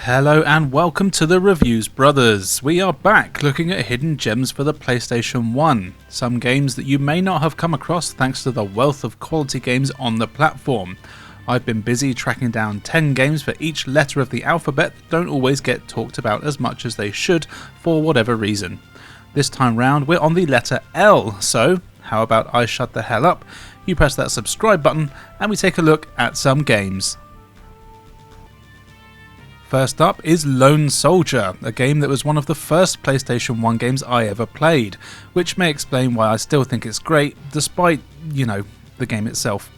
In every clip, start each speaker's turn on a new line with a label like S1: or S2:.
S1: Hello and welcome to the Reviews Brothers. We are back looking at hidden gems for the PlayStation 1. Some games that you may not have come across thanks to the wealth of quality games on the platform. I've been busy tracking down 10 games for each letter of the alphabet that don't always get talked about as much as they should for whatever reason. This time round we're on the letter L, so how about I shut the hell up, you press that subscribe button and we take a look at some games. First up is Lone Soldier, a game that was one of the first PlayStation 1 games I ever played, which may explain why I still think it's great, despite, the game itself.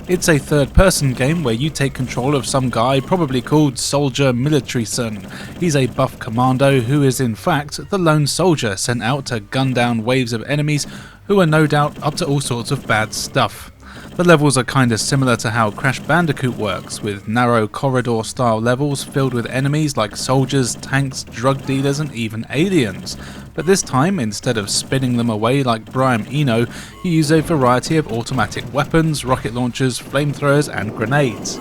S1: It's a third-person game where you take control of some guy probably called Soldier Militaryson. He's a buff commando who is in fact the lone soldier sent out to gun down waves of enemies who are no doubt up to all sorts of bad stuff. The levels are kinda similar to how Crash Bandicoot works, with narrow corridor style levels filled with enemies like soldiers, tanks, drug dealers and even aliens. But this time, instead of spinning them away like Brian Eno, you use a variety of automatic weapons, rocket launchers, flamethrowers and grenades.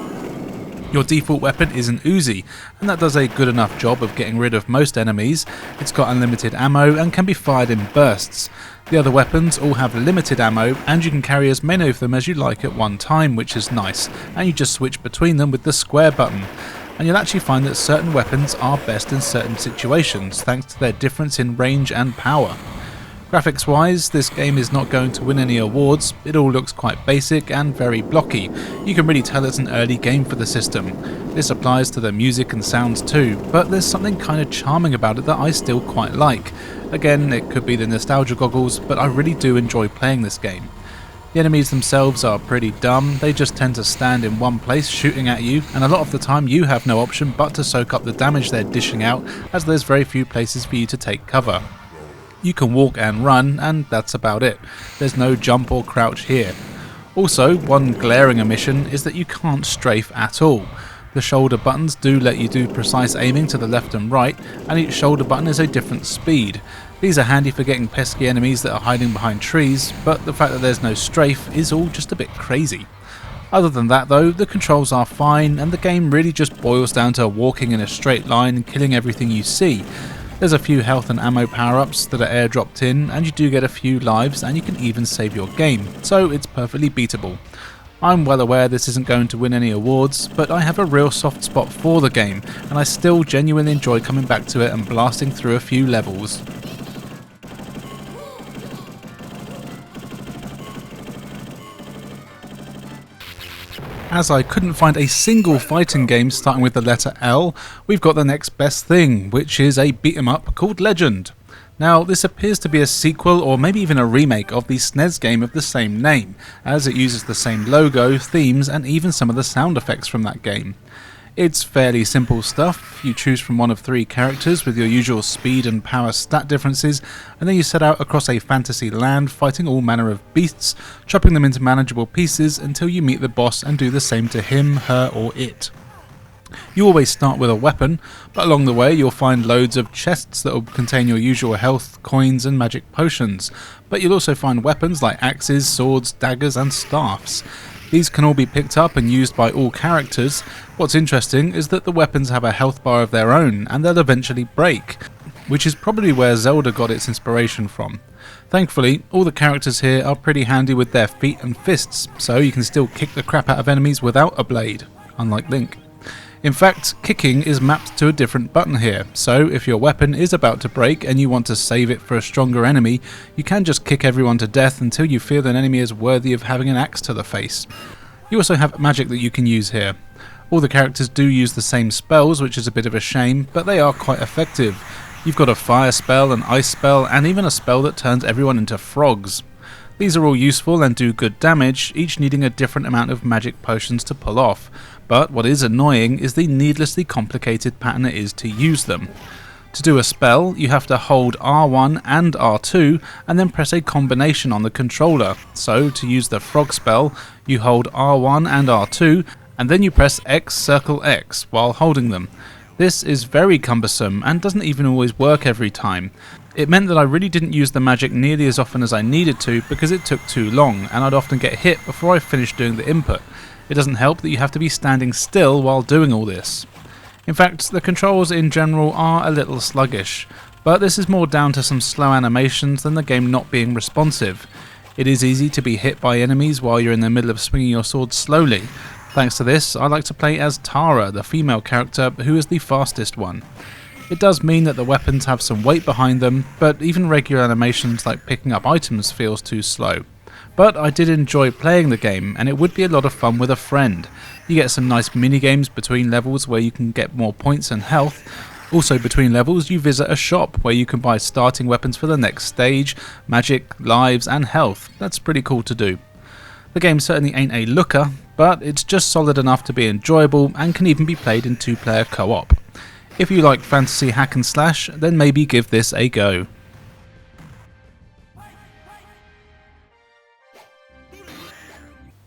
S1: Your default weapon is an Uzi, and that does a good enough job of getting rid of most enemies. It's got unlimited ammo and can be fired in bursts. The other weapons all have limited ammo, and you can carry as many of them as you like at one time, which is nice, and you just switch between them with the square button. And you'll actually find that certain weapons are best in certain situations, thanks to their difference in range and power. Graphics wise, this game is not going to win any awards. It all looks quite basic and very blocky. You can really tell it's an early game for the system. This applies to the music and sounds too, but there's something kind of charming about it that I still quite like. Again, it could be the nostalgia goggles, but I really do enjoy playing this game. The enemies themselves are pretty dumb. They just tend to stand in one place shooting at you, and a lot of the time you have no option but to soak up the damage they're dishing out, as there's very few places for you to take cover. You can walk and run, and that's about it. There's no jump or crouch here. Also, one glaring omission is that you can't strafe at all. The shoulder buttons do let you do precise aiming to the left and right, and each shoulder button is a different speed. These are handy for getting pesky enemies that are hiding behind trees, but the fact that there's no strafe is all just a bit crazy. Other than that though, the controls are fine, and the game really just boils down to walking in a straight line and killing everything you see. There's a few health and ammo power-ups that are airdropped in, and you do get a few lives, and you can even save your game, so it's perfectly beatable. I'm well aware this isn't going to win any awards, but I have a real soft spot for the game, and I still genuinely enjoy coming back to it and blasting through a few levels. As I couldn't find a single fighting game starting with the letter L, we've got the next best thing, which is a beat-em-up called Legend. Now, this appears to be a sequel or maybe even a remake of the SNES game of the same name, as it uses the same logo, themes and even some of the sound effects from that game. It's fairly simple stuff. You choose from one of 3 characters with your usual speed and power stat differences, and then you set out across a fantasy land fighting all manner of beasts, chopping them into manageable pieces until you meet the boss and do the same to him, her or it. You always start with a weapon, but along the way you'll find loads of chests that will contain your usual health, coins and magic potions, but you'll also find weapons like axes, swords, daggers and staffs. These can all be picked up and used by all characters. What's interesting is that the weapons have a health bar of their own and they'll eventually break, which is probably where Zelda got its inspiration from. Thankfully, all the characters here are pretty handy with their feet and fists, so you can still kick the crap out of enemies without a blade, unlike Link. In fact, kicking is mapped to a different button here, so if your weapon is about to break and you want to save it for a stronger enemy, you can just kick everyone to death until you feel an enemy is worthy of having an axe to the face. You also have magic that you can use here. All the characters do use the same spells, which is a bit of a shame, but they are quite effective. You've got a fire spell, an ice spell, and even a spell that turns everyone into frogs. These are all useful and do good damage, each needing a different amount of magic potions to pull off. But what is annoying is the needlessly complicated pattern it is to use them. To do a spell, you have to hold R1 and R2 and then press a combination on the controller. So to use the frog spell, you hold R1 and R2 and then you press X circle X while holding them. This is very cumbersome and doesn't even always work every time. It meant that I really didn't use the magic nearly as often as I needed to because it took too long and I'd often get hit before I finished doing the input. It doesn't help that you have to be standing still while doing all this. In fact, the controls in general are a little sluggish, but this is more down to some slow animations than the game not being responsive. It is easy to be hit by enemies while you're in the middle of swinging your sword slowly. Thanks to this, I like to play as Tara, the female character, who is the fastest one. It does mean that the weapons have some weight behind them, but even regular animations like picking up items feels too slow. But I did enjoy playing the game, and it would be a lot of fun with a friend. You get some nice mini-games between levels where you can get more points and health. Also between levels you visit a shop where you can buy starting weapons for the next stage, magic, lives and health. That's pretty cool to do. The game certainly ain't a looker, but it's just solid enough to be enjoyable and can even be played in 2-player co-op. If you like fantasy hack and slash, then maybe give this a go.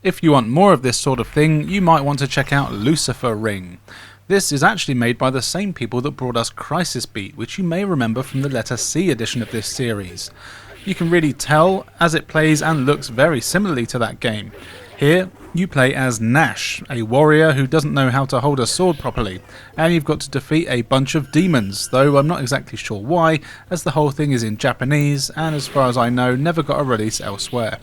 S1: If you want more of this sort of thing, you might want to check out Lucifer Ring. This is actually made by the same people that brought us Crisis Beat, which you may remember from the Letter C edition of this series. You can really tell as it plays and looks very similarly to that game. Here, you play as Nash, a warrior who doesn't know how to hold a sword properly, and you've got to defeat a bunch of demons, though I'm not exactly sure why, as the whole thing is in Japanese and as far as I know never got a release elsewhere.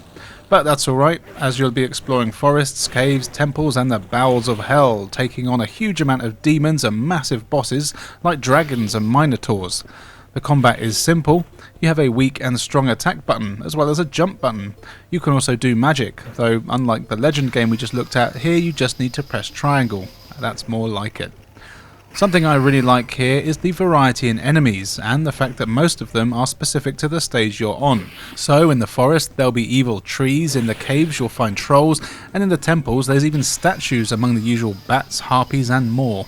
S1: But that's alright, as you'll be exploring forests, caves, temples and the bowels of hell, taking on a huge amount of demons and massive bosses like dragons and minotaurs. The combat is simple. You have a weak and strong attack button, as well as a jump button. You can also do magic, though unlike the Legend game we just looked at, here you just need to press triangle. That's more like it. Something I really like here is the variety in enemies, and the fact that most of them are specific to the stage you're on. So in the forest there'll be evil trees, in the caves you'll find trolls, and in the temples there's even statues among the usual bats, harpies and more.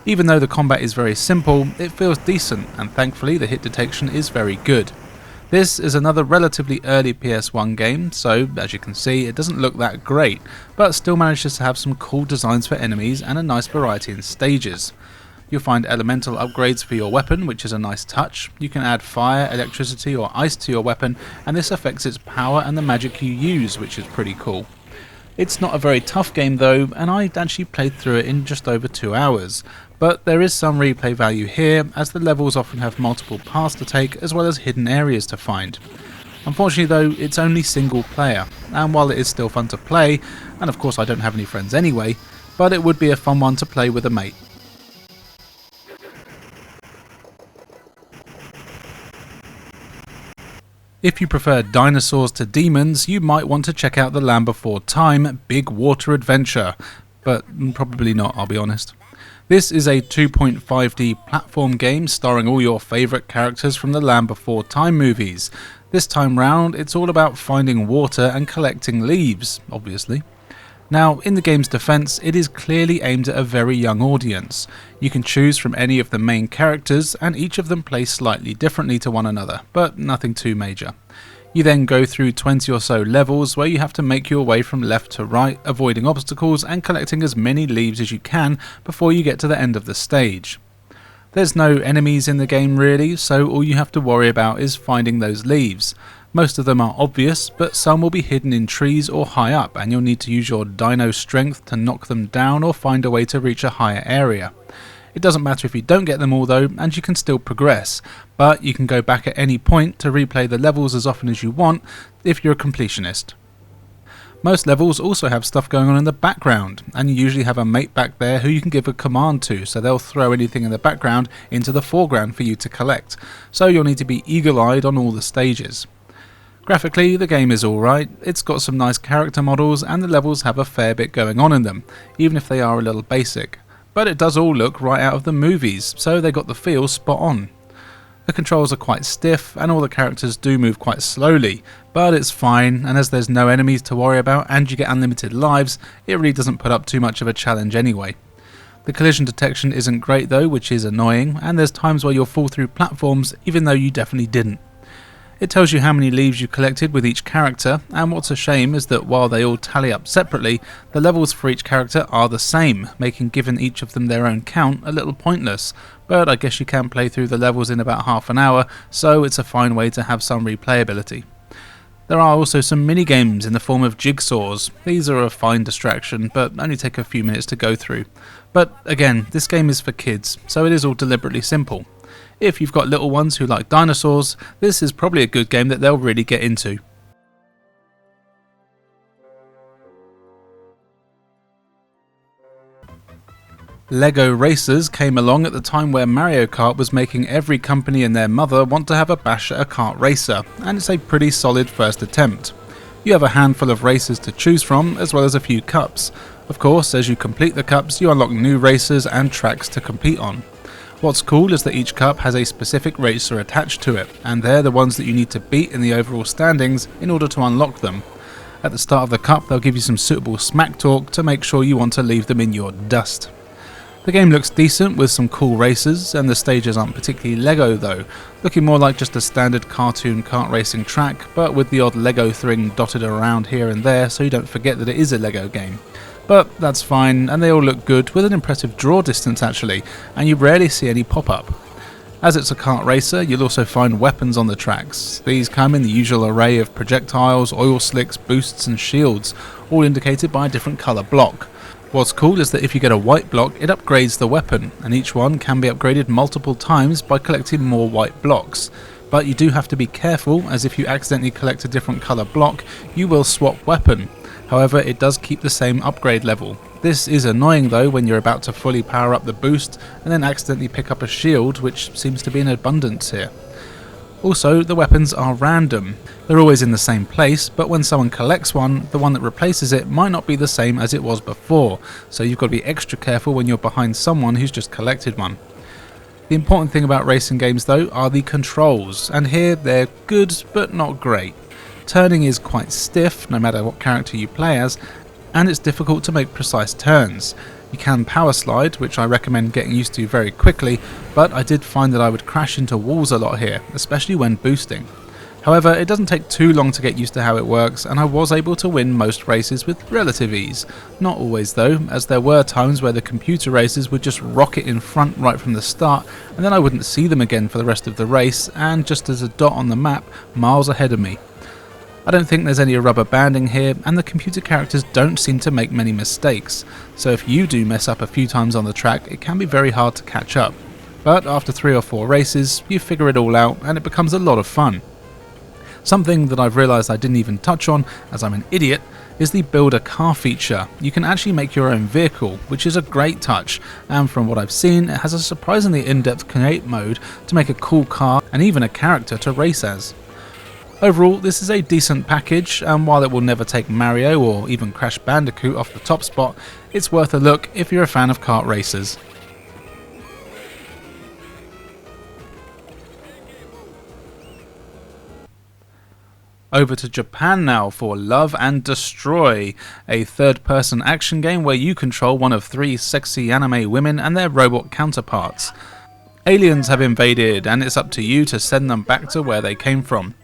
S1: Even though the combat is very simple, it feels decent, and thankfully the hit detection is very good. This is another relatively early PS1 game, so as you can see it doesn't look that great, but still manages to have some cool designs for enemies and a nice variety in stages. You'll find elemental upgrades for your weapon, which is a nice touch. You can add fire, electricity or ice to your weapon, and this affects its power and the magic you use, which is pretty cool. It's not a very tough game though, and I actually played through it in just over 2 hours. But there is some replay value here, as the levels often have multiple paths to take as well as hidden areas to find. Unfortunately though, it's only single player, and while it is still fun to play, and of course I don't have any friends anyway, but it would be a fun one to play with a mate. If you prefer dinosaurs to demons, you might want to check out the Land Before Time Big Water Adventure, but probably not, I'll be honest. This is a 2.5D platform game starring all your favourite characters from the Land Before Time movies. This time round, it's all about finding water and collecting leaves, obviously. Now, in the game's defence, it is clearly aimed at a very young audience. You can choose from any of the main characters, and each of them play slightly differently to one another, but nothing too major. You then go through 20 or so levels where you have to make your way from left to right, avoiding obstacles and collecting as many leaves as you can before you get to the end of the stage. There's no enemies in the game really, so all you have to worry about is finding those leaves. Most of them are obvious, but some will be hidden in trees or high up, and you'll need to use your dino strength to knock them down or find a way to reach a higher area. It doesn't matter if you don't get them all though, and you can still progress, but you can go back at any point to replay the levels as often as you want if you're a completionist. Most levels also have stuff going on in the background, and you usually have a mate back there who you can give a command to, so they'll throw anything in the background into the foreground for you to collect, so you'll need to be eagle-eyed on all the stages. Graphically, the game is alright, it's got some nice character models and the levels have a fair bit going on in them, even if they are a little basic. But it does all look right out of the movies, so they got the feel spot on. The controls are quite stiff and all the characters do move quite slowly, but it's fine, and as there's no enemies to worry about and you get unlimited lives, it really doesn't put up too much of a challenge anyway. The collision detection isn't great though, which is annoying, and there's times where you'll fall through platforms even though you definitely didn't. It tells you how many leaves you collected with each character, and what's a shame is that while they all tally up separately, the levels for each character are the same, making giving each of them their own count a little pointless, but I guess you can play through the levels in about half an hour, so it's a fine way to have some replayability. There are also some mini-games in the form of jigsaws. These are a fine distraction, but only take a few minutes to go through. But again, this game is for kids, so it is all deliberately simple. If you've got little ones who like dinosaurs, this is probably a good game that they'll really get into. Lego Racers came along at the time where Mario Kart was making every company and their mother want to have a bash at a kart racer, and it's a pretty solid first attempt. You have a handful of races to choose from, as well as a few cups. Of course, as you complete the cups, you unlock new races and tracks to compete on. What's cool is that each cup has a specific racer attached to it, and they're the ones that you need to beat in the overall standings in order to unlock them. At the start of the cup, they'll give you some suitable smack talk to make sure you want to leave them in your dust. The game looks decent with some cool races, and the stages aren't particularly Lego though, looking more like just a standard cartoon kart racing track, but with the odd Lego thing dotted around here and there so you don't forget that it is a Lego game. But that's fine, and they all look good with an impressive draw distance actually, and you rarely see any pop-up. As it's a kart racer, you'll also find weapons on the tracks. These come in the usual array of projectiles, oil slicks, boosts and shields, all indicated by a different colour block. What's cool is that if you get a white block, it upgrades the weapon, and each one can be upgraded multiple times by collecting more white blocks. But you do have to be careful, as if you accidentally collect a different colour block, you will swap weapon. However, it does keep the same upgrade level. This is annoying though when you're about to fully power up the boost and then accidentally pick up a shield, which seems to be in abundance here. Also, the weapons are random. They're always in the same place, but when someone collects one, the one that replaces it might not be the same as it was before, so you've got to be extra careful when you're behind someone who's just collected one. The important thing about racing games though are the controls, and here they're good but not great. Turning is quite stiff no matter what character you play as, and it's difficult to make precise turns. You can power slide, which I recommend getting used to very quickly, but I did find that I would crash into walls a lot here, especially when boosting. However, it doesn't take too long to get used to how it works, and I was able to win most races with relative ease. Not always though, as there were times where the computer races would just rocket in front right from the start, and then I wouldn't see them again for the rest of the race, and just as a dot on the map, miles ahead of me. I don't think there's any rubber banding here, and the computer characters don't seem to make many mistakes, so if you do mess up a few times on the track, it can be very hard to catch up. But after 3 or 4 races, you figure it all out, and it becomes a lot of fun. Something that I've realised I didn't even touch on, as I'm an idiot, is the build a car feature. You can actually make your own vehicle, which is a great touch, and from what I've seen, it has a surprisingly in-depth create mode to make a cool car and even a character to race as. Overall, this is a decent package, and while it will never take Mario or even Crash Bandicoot off the top spot, it's worth a look if you're a fan of kart racers. Over to Japan now for Love and Destroy, a third-person action game where you control one of 3 sexy anime women and their robot counterparts. Aliens have invaded, and it's up to you to send them back to where they came from.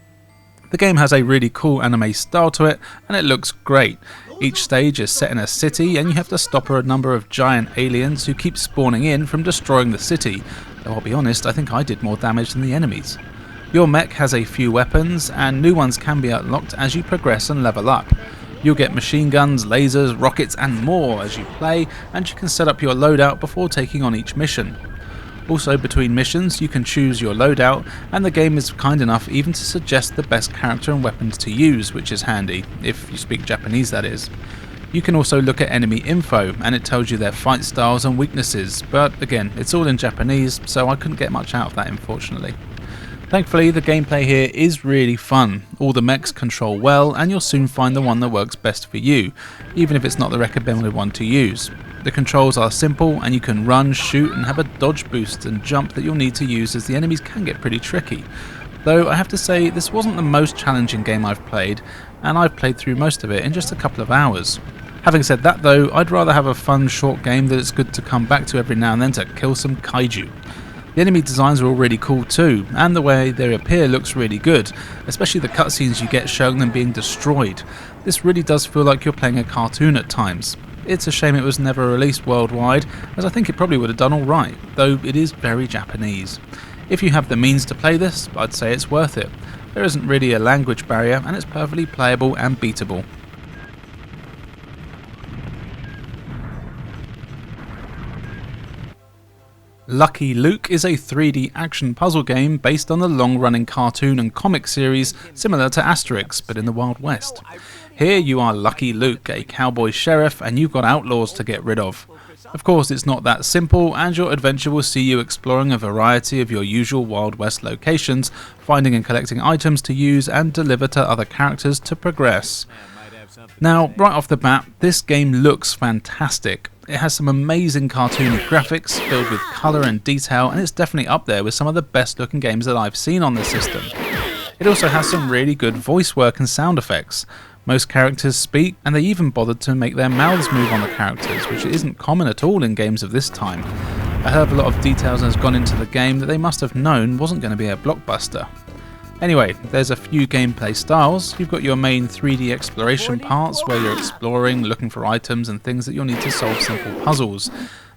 S1: The game has a really cool anime style to it, and it looks great. Each stage is set in a city, and you have to stop a number of giant aliens who keep spawning in from destroying the city, though I'll be honest, I think I did more damage than the enemies. Your mech has a few weapons, and new ones can be unlocked as you progress and level up. You'll get machine guns, lasers, rockets and more as you play, and you can set up your loadout before taking on each mission. Also, between missions you can choose your loadout, and the game is kind enough even to suggest the best character and weapons to use, which is handy, if you speak Japanese that is. You can also look at enemy info, and it tells you their fight styles and weaknesses, but again, it's all in Japanese, so I couldn't get much out of that unfortunately. Thankfully, the gameplay here is really fun. All the mechs control well, and you'll soon find the one that works best for you, even if it's not the recommended one to use. The controls are simple, and you can run, shoot and have a dodge boost and jump that you'll need to use, as the enemies can get pretty tricky. Though I have to say, this wasn't the most challenging game I've played, and I've played through most of it in just a couple of hours. Having said that though, I'd rather have a fun short game that it's good to come back to every now and then to kill some kaiju. The enemy designs are all really cool too, and the way they appear looks really good, especially the cutscenes you get showing them being destroyed. This really does feel like you're playing a cartoon at times. It's a shame it was never released worldwide, as I think it probably would have done alright, though it is very Japanese. If you have the means to play this, I'd say it's worth it. There isn't really a language barrier and it's perfectly playable and beatable. Lucky Luke is a 3D action puzzle game based on the long-running cartoon and comic series similar to Asterix, but in the Wild West. Here you are Lucky Luke, a cowboy sheriff, and you've got outlaws to get rid of. Of course, it's not that simple, and your adventure will see you exploring a variety of your usual Wild West locations, finding and collecting items to use and deliver to other characters to progress. Now, right off the bat, this game looks fantastic. It has some amazing cartoony graphics filled with colour and detail, and it's definitely up there with some of the best looking games that I've seen on the system. It also has some really good voice work and sound effects. Most characters speak, and they even bothered to make their mouths move on the characters, which isn't common at all in games of this time. A hell of a lot of details has gone into the game that they must have known wasn't going to be a blockbuster. Anyway, there's a few gameplay styles. You've got your main 3D exploration parts where you're exploring, looking for items and things that you'll need to solve simple puzzles.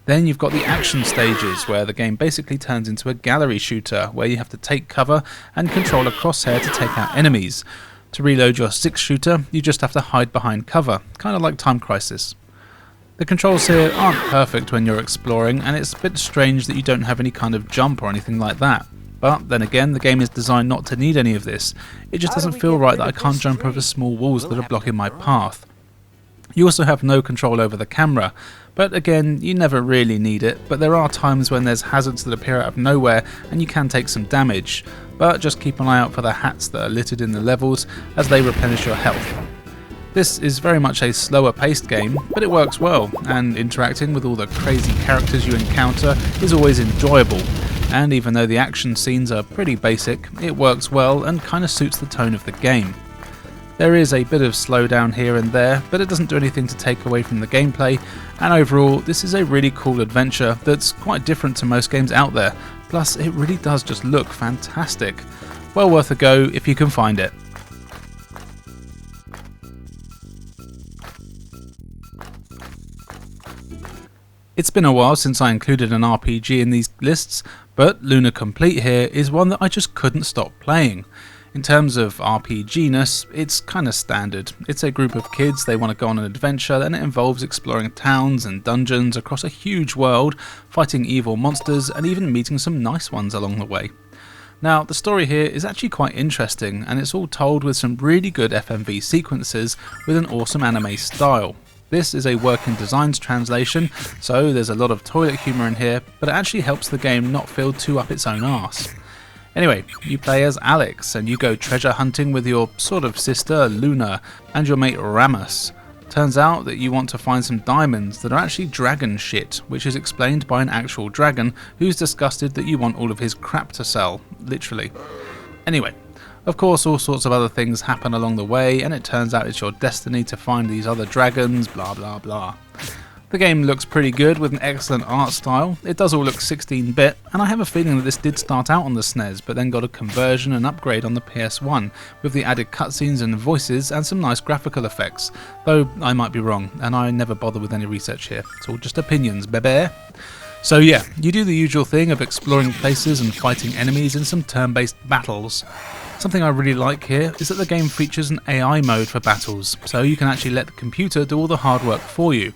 S1: Then you've got the action stages where the game basically turns into a gallery shooter where you have to take cover and control a crosshair to take out enemies. To reload your 6-shooter, you just have to hide behind cover, kind of like Time Crisis. The controls here aren't perfect when you're exploring, and it's a bit strange that you don't have any kind of jump or anything like that. But then again, the game is designed not to need any of this. It just doesn't feel right that I can't jump over small walls that are blocking my path. You also have no control over the camera, but again, you never really need it, but there are times when there's hazards that appear out of nowhere and you can take some damage, but just keep an eye out for the hats that are littered in the levels as they replenish your health. This is very much a slower paced game, but it works well, and interacting with all the crazy characters you encounter is always enjoyable, and even though the action scenes are pretty basic, it works well and kinda suits the tone of the game. There is a bit of slowdown here and there, but it doesn't do anything to take away from the gameplay, and overall this is a really cool adventure that's quite different to most games out there, plus it really does just look fantastic. Well worth a go if you can find it. It's been a while since I included an RPG in these lists, but Lunar Complete here is one that I just couldn't stop playing. In terms of RPG-ness, it's kinda standard. It's a group of kids, they want to go on an adventure, and it involves exploring towns and dungeons across a huge world, fighting evil monsters, and even meeting some nice ones along the way. Now, the story here is actually quite interesting, and it's all told with some really good FMV sequences with an awesome anime style. This is a working designs translation, so there's a lot of toilet humour in here, but it actually helps the game not feel too up its own arse. Anyway, you play as Alex, and you go treasure hunting with your sort of sister Luna and your mate Ramus. Turns out that you want to find some diamonds that are actually dragon shit, which is explained by an actual dragon who's disgusted that you want all of his crap to sell, literally. Anyway, of course all sorts of other things happen along the way, and it turns out it's your destiny to find these other dragons, blah blah blah. The game looks pretty good with an excellent art style. It does all look 16-bit, and I have a feeling that this did start out on the SNES but then got a conversion and upgrade on the PS1 with the added cutscenes and voices and some nice graphical effects, though I might be wrong and I never bother with any research here. It's all just opinions, bebe. So yeah, you do the usual thing of exploring places and fighting enemies in some turn-based battles. Something I really like here is that the game features an AI mode for battles, so you can actually let the computer do all the hard work for you.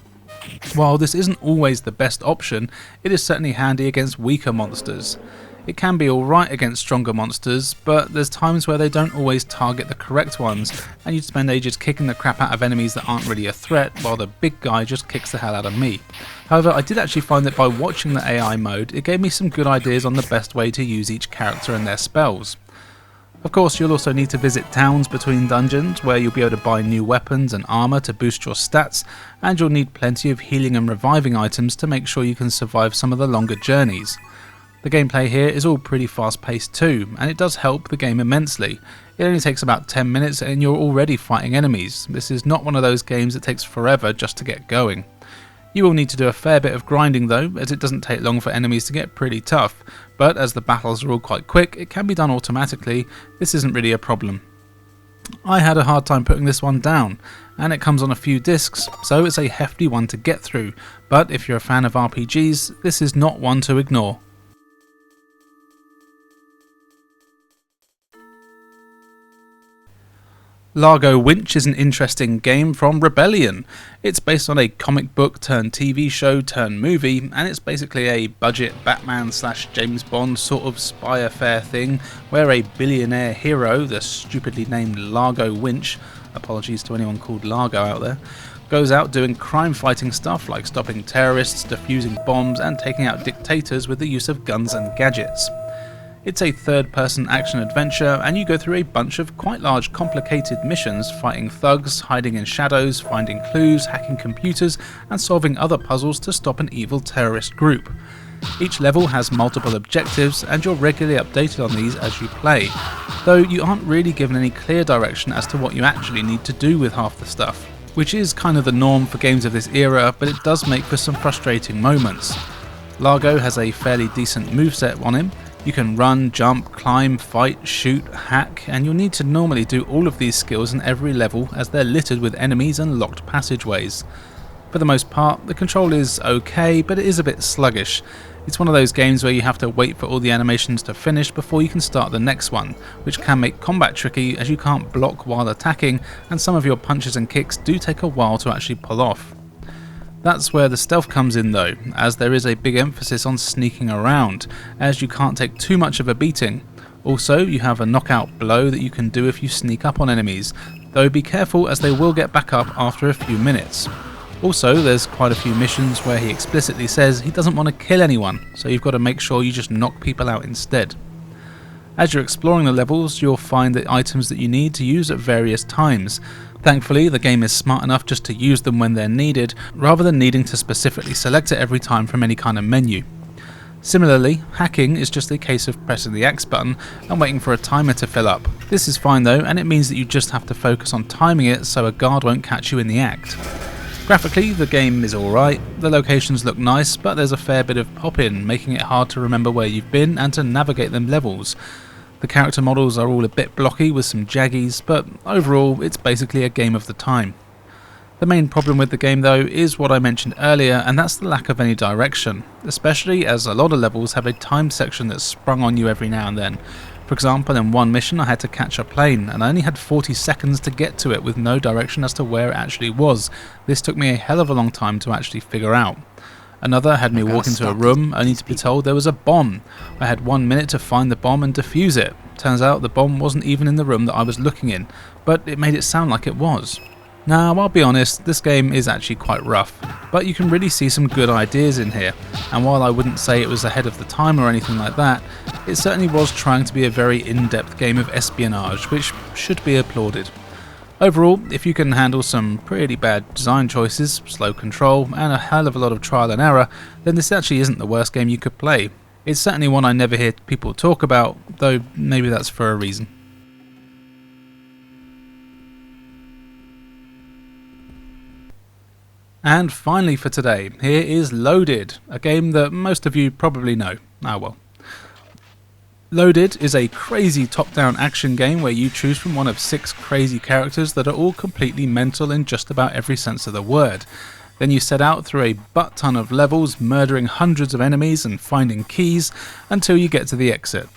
S1: While this isn't always the best option, it is certainly handy against weaker monsters. It can be alright against stronger monsters, but there's times where they don't always target the correct ones, and you'd spend ages kicking the crap out of enemies that aren't really a threat, while the big guy just kicks the hell out of me. However, I did actually find that by watching the AI mode, it gave me some good ideas on the best way to use each character and their spells. Of course, you'll also need to visit towns between dungeons where you'll be able to buy new weapons and armour to boost your stats, and you'll need plenty of healing and reviving items to make sure you can survive some of the longer journeys. The gameplay here is all pretty fast paced too, and it does help the game immensely. It only takes about 10 minutes and you're already fighting enemies. This is not one of those games that takes forever just to get going. You will need to do a fair bit of grinding though, as it doesn't take long for enemies to get pretty tough, but as the battles are all quite quick, it can be done automatically. This isn't really a problem. I had a hard time putting this one down, and it comes on a few discs, so it's a hefty one to get through, but if you're a fan of RPGs, this is not one to ignore. Largo Winch is an interesting game from Rebellion. It's based on a comic book turned TV show turned movie, and it's basically a budget Batman / James Bond sort of spy affair thing where a billionaire hero, the stupidly named Largo Winch, apologies to anyone called Largo out there, goes out doing crime fighting stuff like stopping terrorists, defusing bombs and taking out dictators with the use of guns and gadgets. It's a third-person action-adventure, and you go through a bunch of quite large complicated missions fighting thugs, hiding in shadows, finding clues, hacking computers, and solving other puzzles to stop an evil terrorist group. Each level has multiple objectives, and you're regularly updated on these as you play, though you aren't really given any clear direction as to what you actually need to do with half the stuff, which is kind of the norm for games of this era, but it does make for some frustrating moments. Largo has a fairly decent moveset on him. You can run, jump, climb, fight, shoot, hack, and you'll need to normally do all of these skills in every level as they're littered with enemies and locked passageways. For the most part, the control is okay, but it is a bit sluggish. It's one of those games where you have to wait for all the animations to finish before you can start the next one, which can make combat tricky as you can't block while attacking, and some of your punches and kicks do take a while to actually pull off. That's where the stealth comes in though, as there is a big emphasis on sneaking around, as you can't take too much of a beating. Also, you have a knockout blow that you can do if you sneak up on enemies, though be careful as they will get back up after a few minutes. Also, there's quite a few missions where he explicitly says he doesn't want to kill anyone, so you've got to make sure you just knock people out instead. As you're exploring the levels, you'll find the items that you need to use at various times. Thankfully, the game is smart enough just to use them when they're needed, rather than needing to specifically select it every time from any kind of menu. Similarly, hacking is just a case of pressing the X button and waiting for a timer to fill up. This is fine though, and it means that you just have to focus on timing it so a guard won't catch you in the act. Graphically, the game is alright, the locations look nice, but there's a fair bit of pop-in, making it hard to remember where you've been and to navigate them levels. The character models are all a bit blocky with some jaggies, but overall it's basically a game of the time. The main problem with the game though is what I mentioned earlier, and that's the lack of any direction, especially as a lot of levels have a time section that's sprung on you every now and then. For example, in one mission I had to catch a plane and I only had 40 seconds to get to it with no direction as to where it actually was. This took me a hell of a long time to actually figure out. Another had me walk into a room only to be told there was a bomb. I had 1 minute to find the bomb and defuse it. Turns out the bomb wasn't even in the room that I was looking in, but it made it sound like it was. Now, I'll be honest, this game is actually quite rough, but you can really see some good ideas in here, and while I wouldn't say it was ahead of the time or anything like that, it certainly was trying to be a very in-depth game of espionage, which should be applauded. Overall, if you can handle some pretty bad design choices, slow control, and a hell of a lot of trial and error, then this actually isn't the worst game you could play. It's certainly one I never hear people talk about, though maybe that's for a reason. And finally for today, here is Loaded, a game that most of you probably know. Ah well. Loaded is a crazy top-down action game where you choose from one of 6 crazy characters that are all completely mental in just about every sense of the word. Then you set out through a butt-ton of levels, murdering hundreds of enemies and finding keys until you get to the exit.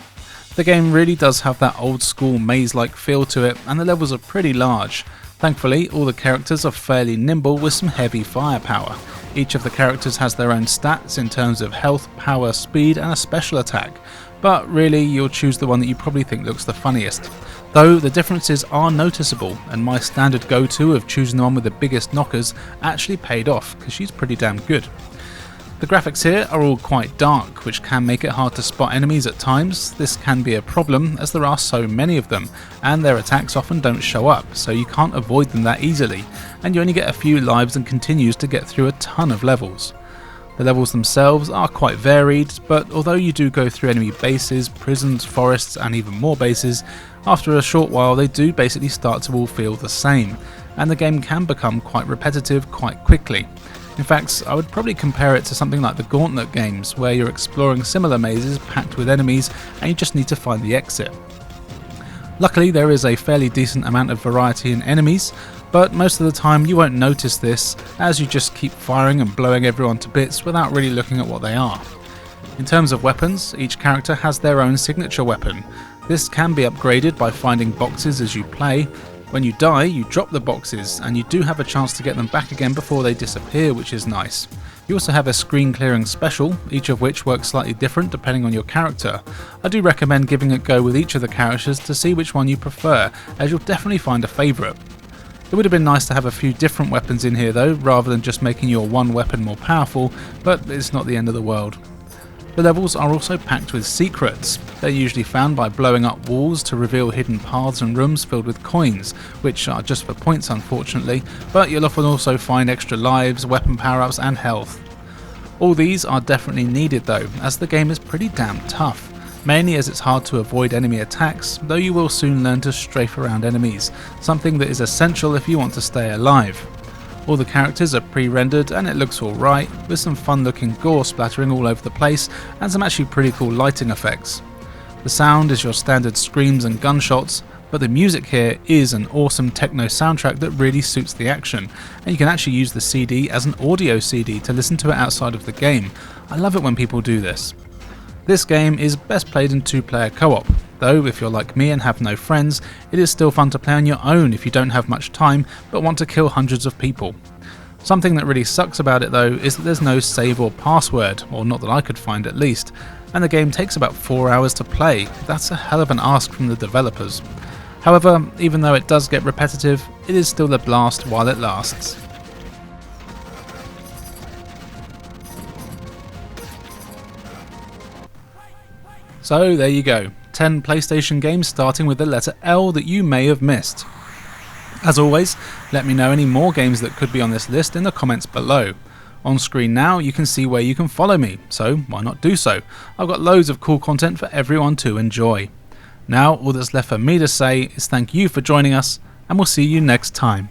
S1: The game really does have that old-school maze-like feel to it, and the levels are pretty large. Thankfully, all the characters are fairly nimble with some heavy firepower. Each of the characters has their own stats in terms of health, power, speed and a special attack, but really you'll choose the one that you probably think looks the funniest. Though the differences are noticeable, and my standard go-to of choosing the one with the biggest knockers actually paid off, because she's pretty damn good. The graphics here are all quite dark, which can make it hard to spot enemies at times. This can be a problem as there are so many of them, and their attacks often don't show up, so you can't avoid them that easily, and you only get a few lives and continues to get through a ton of levels. The levels themselves are quite varied, but although you do go through enemy bases, prisons, forests and even more bases, after a short while they do basically start to all feel the same, and the game can become quite repetitive quite quickly. In fact, I would probably compare it to something like the Gauntlet games, where you're exploring similar mazes packed with enemies and you just need to find the exit. Luckily, there is a fairly decent amount of variety in enemies, but most of the time you won't notice this as you just keep firing and blowing everyone to bits without really looking at what they are. In terms of weapons, each character has their own signature weapon. This can be upgraded by finding boxes as you play, When you die, you drop the boxes, and you do have a chance to get them back again before they disappear, which is nice. You also have a screen clearing special, each of which works slightly different depending on your character. I do recommend giving a go with each of the characters to see which one you prefer, as you'll definitely find a favourite. It would have been nice to have a few different weapons in here though, rather than just making your one weapon more powerful, but it's not the end of the world. The levels are also packed with secrets. They're usually found by blowing up walls to reveal hidden paths and rooms filled with coins, which are just for points unfortunately, but you'll often also find extra lives, weapon power-ups and health. All these are definitely needed though, as the game is pretty damn tough, mainly as it's hard to avoid enemy attacks, though you will soon learn to strafe around enemies, something that is essential if you want to stay alive. All the characters are pre-rendered and it looks alright, with some fun looking gore splattering all over the place and some actually pretty cool lighting effects. The sound is your standard screams and gunshots, but the music here is an awesome techno soundtrack that really suits the action, and you can actually use the CD as an audio CD to listen to it outside of the game. I love it when people do this. This game is best played in 2-player co-op, though if you're like me and have no friends, it is still fun to play on your own if you don't have much time but want to kill hundreds of people. Something that really sucks about it though is that there's no save or password, or not that I could find at least, and the game takes about 4 hours to play. That's a hell of an ask from the developers. However, even though it does get repetitive, it is still a blast while it lasts. So there you go, 10 PlayStation games starting with the letter L that you may have missed. As always, let me know any more games that could be on this list in the comments below. On screen now you can see where you can follow me, so why not do so? I've got loads of cool content for everyone to enjoy. Now all that's left for me to say is thank you for joining us, and we'll see you next time.